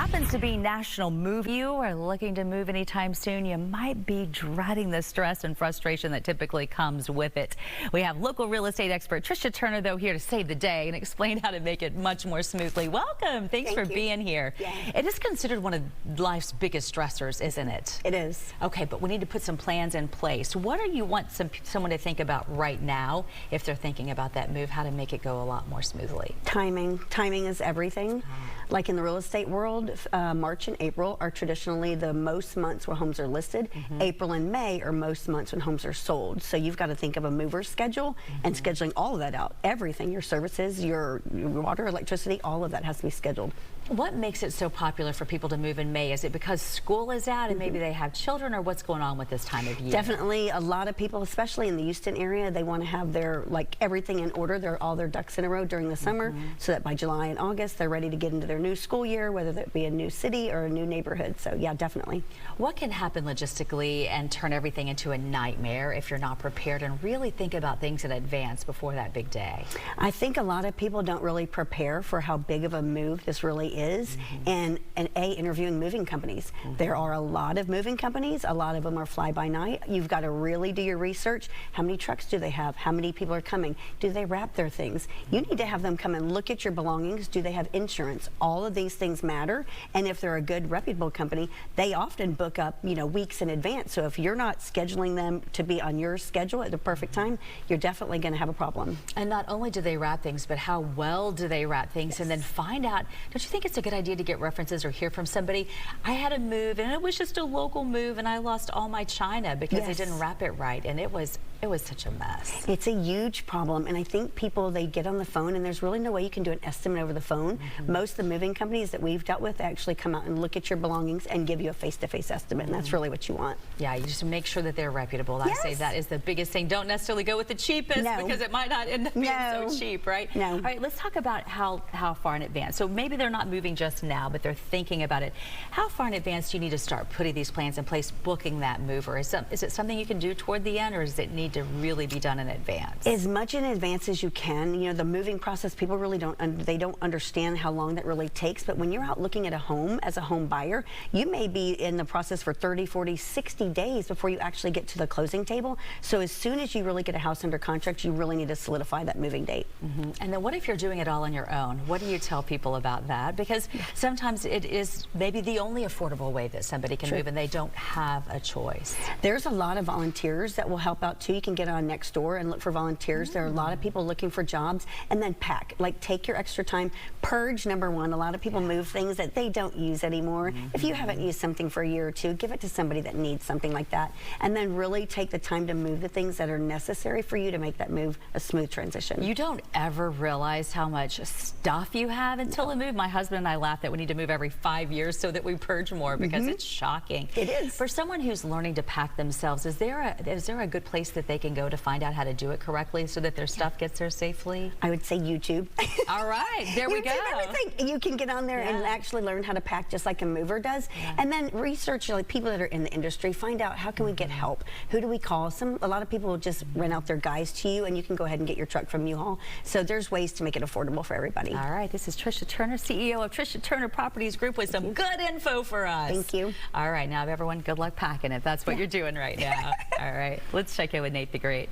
happens to be National Move. You are looking to move anytime soon. You might be dreading the stress and frustration that typically comes with it. We have local real estate expert Tricia Turner, though, here to save the day and explain how to make it much more smoothly. Welcome. Thanks for being here. Yeah. It is considered one of life's biggest stressors, isn't it? It is. Okay, but we need to put some plans in place. What do you want someone to think about right now if they're thinking about that move, how to make it go a lot more smoothly? Timing. Timing is everything. Like in the real estate world, March and April are traditionally the most months where homes are listed. April and May are most months when homes are sold. So you've got to think of a mover's schedule and scheduling all of that out. Everything, your services, your water, electricity, all of that has to be scheduled. What makes it so popular for people to move in May? Is it because school is out and maybe they have children, or what's going on with this time of year? Definitely a lot of people, especially in the Houston area, they want to have their everything in order, all their ducks in a row during the summer, so that by July and August they're ready to get into their new school year, whether that be a new city or a new neighborhood. So yeah, definitely. What can happen logistically and turn everything into a nightmare if you're not prepared and really think about things in advance before that big day? I think a lot of people don't really prepare for how big of a move this really is, and interviewing moving companies. There are a lot of moving companies. A lot of them are fly-by-night. You've got to really do your research. How many trucks do they have? How many people are coming? Do they wrap their things? You need to have them come and look at your belongings. Do they have insurance? All of these things matter, and if they're a good, reputable company, they often book up, weeks in advance. So if you're not scheduling them to be on your schedule at the perfect time, you're definitely going to have a problem. And not only do they wrap things, but how well do they wrap things? And then find out, don't you think it's a good idea to get references or hear from somebody? I had a move and it was just a local move and I lost all my china because they didn't wrap it right, and it was such a mess. It's a huge problem, and I think people, they get on the phone and there's really no way you can do an estimate over the phone. Most of the moving companies that we've dealt with actually come out and look at your belongings and give you a face-to-face estimate, and that's really what you want. Yeah, you just make sure that they're reputable. I say that is the biggest thing. Don't necessarily go with the cheapest because it might not end up being so cheap, right? No. All right, let's talk about how far in advance. So maybe they're not moving just now, but they're thinking about it. How far in advance do you need to start putting these plans in place, booking that mover? Is it something you can do toward the end, or does it need to really be done in advance? As much in advance as you can. The moving process, people really don't understand how long that really takes, but when you're out looking at a home as a home buyer, you may be in the process for 30, 40, 60 days before you actually get to the closing table. So as soon as you really get a house under contract, you really need to solidify that moving date. And then what if you're doing it all on your own? What do you tell people about that? Because sometimes it is maybe the only affordable way that somebody can move and they don't have a choice. There's a lot of volunteers that will help out too. You can get on Nextdoor and look for volunteers. There are a lot of people looking for jobs. And then pack, take your extra time. Purge, number one. A lot of people move things that they don't use anymore. If you haven't used something for a year or two, give it to somebody that needs something like that. And then really take the time to move the things that are necessary for you to make that move a smooth transition. You don't ever realize how much stuff you have until a move. My husband and I laugh that we need to move every 5 years so that we purge more, because it's shocking. It is. For someone who's learning to pack themselves, is there a good place that they can go to find out how to do it correctly so that their stuff gets there safely? I would say YouTube. All right, there we go. Everything. You can get on there and actually learn how to pack just like a mover does. And then research people that are in the industry. Find out, how can we get help? Who do we call? A lot of people will just rent out their guys to you, and you can go ahead and get your truck from U-Haul. So there's ways to make it affordable for everybody. All right, this is Tricia Turner, CEO of Tricia Turner Properties Group, with some good info for us. Thank you. All right, now everyone, good luck packing it. That's what you're doing right now. All right, let's check in with Nate the Great.